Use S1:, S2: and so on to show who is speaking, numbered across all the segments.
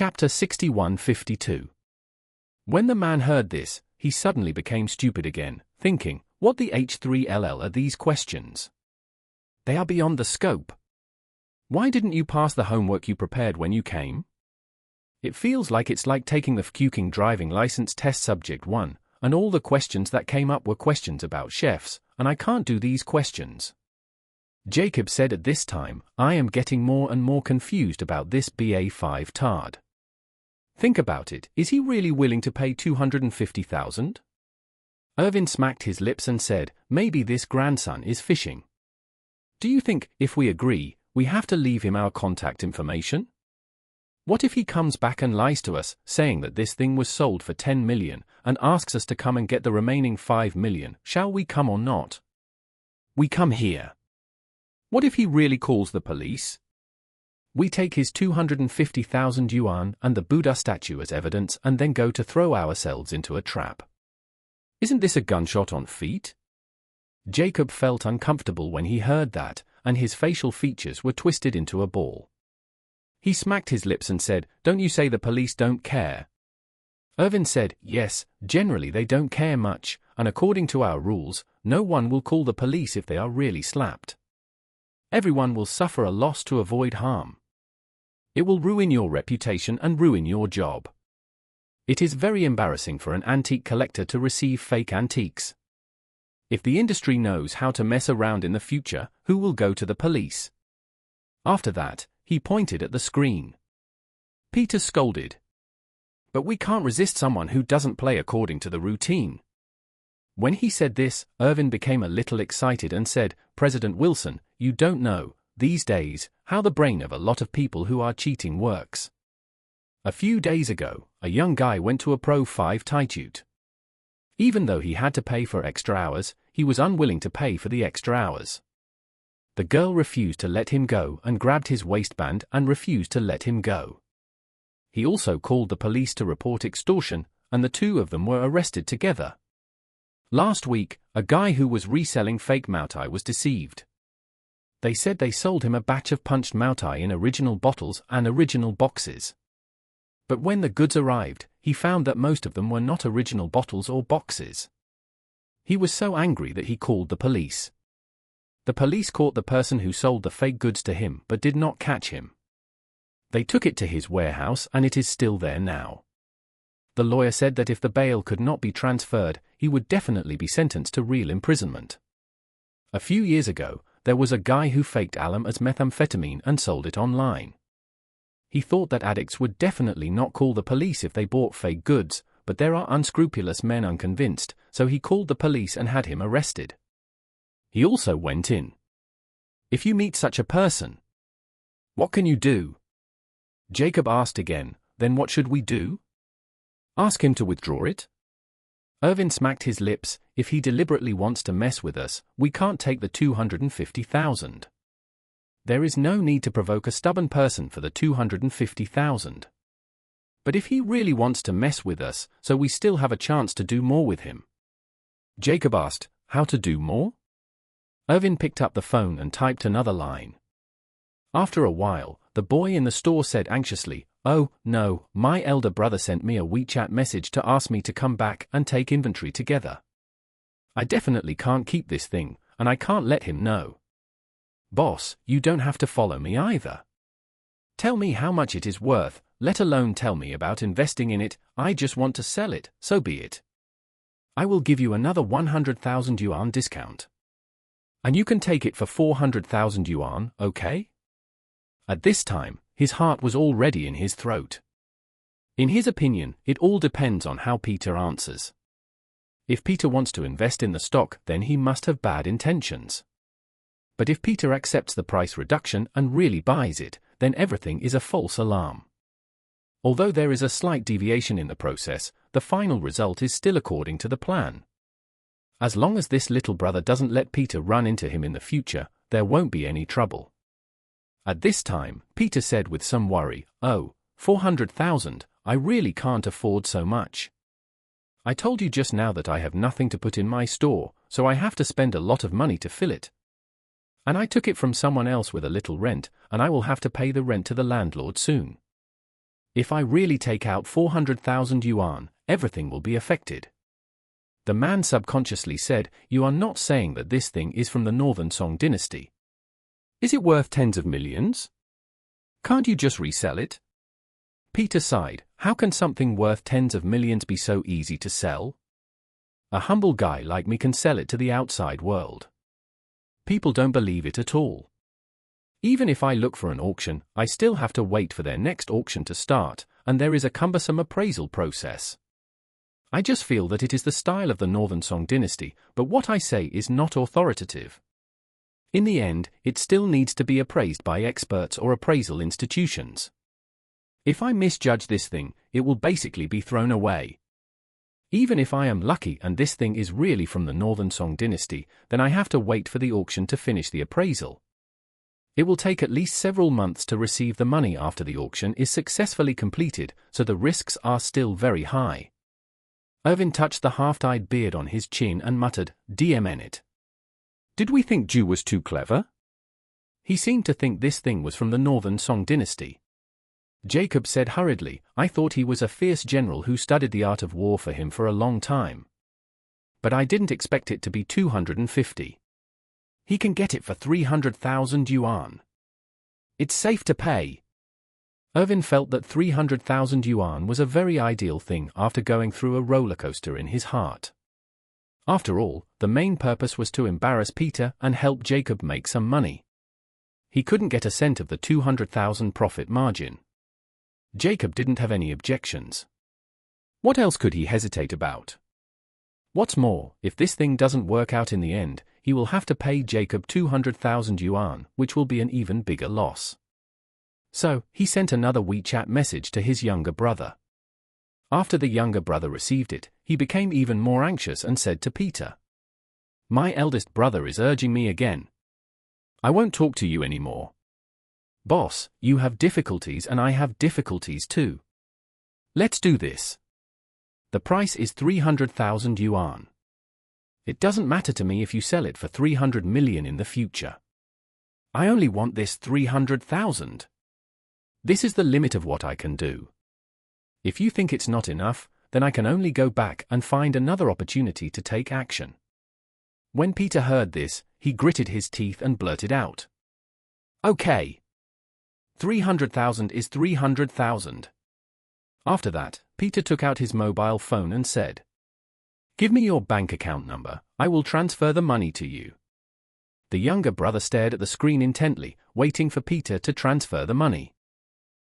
S1: Chapter 61:52. When the man heard this, he suddenly became stupid again, thinking, what the H3LL are these questions? They are beyond the scope. Why didn't you pass the homework you prepared when you came? It feels like it's like taking the fucking driving license test subject 1, and all the questions that came up were questions about chefs, and I can't do these questions. Jacob said at this time, I am getting more and more confused about this BA5 tard. Think about it, is he really willing to pay $250,000? Irvin smacked his lips and said, maybe this grandson is fishing. Do you think, if we agree, we have to leave him our contact information? What if he comes back and lies to us, saying that this thing was sold for $10 million, and asks us to come and get the remaining $5 million, shall we come or not? We come here. What if he really calls the police? We take his 250,000 yuan and the Buddha statue as evidence and then go to throw ourselves into a trap. Isn't this a gunshot on feet? Jacob felt uncomfortable when he heard that, and his facial features were twisted into a ball. He smacked his lips and said, don't you say the police don't care? Irvin said, yes, generally they don't care much, and according to our rules, no one will call the police if they are really slapped. Everyone will suffer a loss to avoid harm. It will ruin your reputation and ruin your job. It is very embarrassing for an antique collector to receive fake antiques. If the industry knows how to mess around in the future, who will go to the police? After that, he pointed at the screen. Peter scolded. But we can't resist someone who doesn't play according to the routine. When he said this, Irvin became a little excited and said, President Wilson, you don't know, these days, how the brain of a lot of people who are cheating works. A few days ago, a young guy went to a Pro 5 Taitute. Even though he had to pay for extra hours, he was unwilling to pay for the extra hours. The girl refused to let him go and grabbed his waistband and refused to let him go. He also called the police to report extortion, and the two of them were arrested together. Last week, a guy who was reselling fake Moutai was deceived. They said they sold him a batch of punched Moutai in original bottles and original boxes. But when the goods arrived, he found that most of them were not original bottles or boxes. He was so angry that he called the police. The police caught the person who sold the fake goods to him but did not catch him. They took it to his warehouse and it is still there now. The lawyer said that if the bail could not be transferred, he would definitely be sentenced to real imprisonment. A few years ago, there was a guy who faked alum as methamphetamine and sold it online. He thought that addicts would definitely not call the police if they bought fake goods, but there are unscrupulous men unconvinced, so he called the police and had him arrested. He also went in. If you meet such a person, what can you do? Jacob asked again, then what should we do? Ask him to withdraw it? Irvin smacked his lips, if he deliberately wants to mess with us, we can't take the 250,000. There is no need to provoke a stubborn person for the 250,000. But if he really wants to mess with us, so we still have a chance to do more with him. Jacob asked, how to do more? Irvin picked up the phone and typed another line. After a while, the boy in the store said anxiously, oh, no, my elder brother sent me a WeChat message to ask me to come back and take inventory together. I definitely can't keep this thing, and I can't let him know. Boss, you don't have to follow me either. Tell me how much it is worth, let alone tell me about investing in it, I just want to sell it, so be it. I will give you another 100,000 yuan discount. And you can take it for 400,000 yuan, okay? At this time, his heart was already in his throat. In his opinion, it all depends on how Peter answers. If Peter wants to invest in the stock, then he must have bad intentions. But if Peter accepts the price reduction and really buys it, then everything is a false alarm. Although there is a slight deviation in the process, the final result is still according to the plan. As long as this little brother doesn't let Peter run into him in the future, there won't be any trouble. At this time, Peter said with some worry, oh, 400,000, I really can't afford so much. I told you just now that I have nothing to put in my store, so I have to spend a lot of money to fill it. And I took it from someone else with a little rent, and I will have to pay the rent to the landlord soon. If I really take out 400,000 yuan, everything will be affected. The man subconsciously said, "You are not saying that this thing is from the Northern Song dynasty. Is it worth tens of millions? Can't you just resell it?" Peter sighed. How can something worth tens of millions be so easy to sell? A humble guy like me can sell it to the outside world. People don't believe it at all. Even if I look for an auction, I still have to wait for their next auction to start, and there is a cumbersome appraisal process. I just feel that it is the style of the Northern Song dynasty, but what I say is not authoritative. In the end, it still needs to be appraised by experts or appraisal institutions. If I misjudge this thing, it will basically be thrown away. Even if I am lucky and this thing is really from the Northern Song dynasty, then I have to wait for the auction to finish the appraisal. It will take at least several months to receive the money after the auction is successfully completed, so the risks are still very high. Irvin touched the half-dyed beard on his chin and muttered, "DMN it. Did we think Ju was too clever?" He seemed to think this thing was from the Northern Song dynasty. Jacob said hurriedly, "I thought he was a fierce general who studied the art of war for him for a long time. But I didn't expect it to be 250. He can get it for 300,000 yuan. It's safe to pay." Irvin felt that 300,000 yuan was a very ideal thing after going through a roller coaster in his heart. After all, the main purpose was to embarrass Peter and help Jacob make some money. He couldn't get a cent of the 200,000 profit margin. Jacob didn't have any objections. What else could he hesitate about? What's more, if this thing doesn't work out in the end, he will have to pay Jacob 200,000 yuan, which will be an even bigger loss. So, he sent another WeChat message to his younger brother. After the younger brother received it, he became even more anxious and said to Peter, "My eldest brother is urging me again. I won't talk to you anymore. Boss, you have difficulties and I have difficulties too. Let's do this. The price is 300,000 yuan. It doesn't matter to me if you sell it for 300 million in the future. I only want this 300,000. This is the limit of what I can do. If you think it's not enough, then I can only go back and find another opportunity to take action." When Peter heard this, he gritted his teeth and blurted out, "Okay. 300,000 is 300,000. After that, Peter took out his mobile phone and said, "Give me your bank account number, I will transfer the money to you." The younger brother stared at the screen intently, waiting for Peter to transfer the money.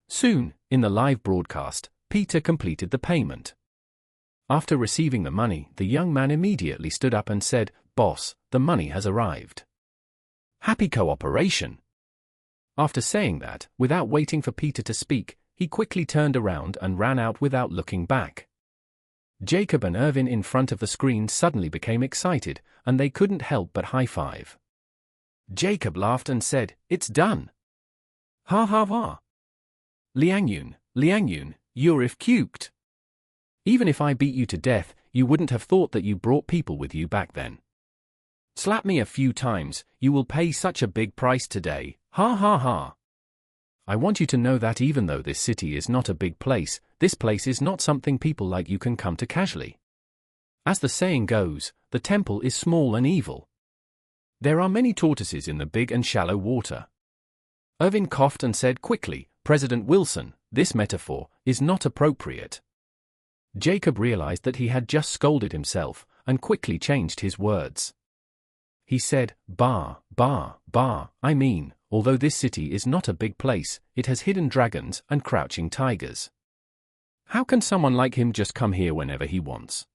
S1: Soon, in the live broadcast, Peter completed the payment. After receiving the money, the young man immediately stood up and said, "Boss, the money has arrived. Happy cooperation." After saying that, without waiting for Peter to speak, he quickly turned around and ran out without looking back. Jacob and Irvin in front of the screen suddenly became excited, and they couldn't help but high-five. Jacob laughed and said, "It's done. Ha ha ha. Liang Yun, you're if cuked. Even if I beat you to death, you wouldn't have thought that you brought people with you back then. Slap me a few times, you will pay such a big price today, ha ha ha. I want you to know that even though this city is not a big place, this place is not something people like you can come to casually. As the saying goes, the temple is small and evil. There are many tortoises in the big and shallow water." Irvin coughed and said quickly, "President Wilson, this metaphor is not appropriate." Jacob realized that he had just scolded himself, and quickly changed his words. He said, I mean, although this city is not a big place, it has hidden dragons and crouching tigers. How can someone like him just come here whenever he wants?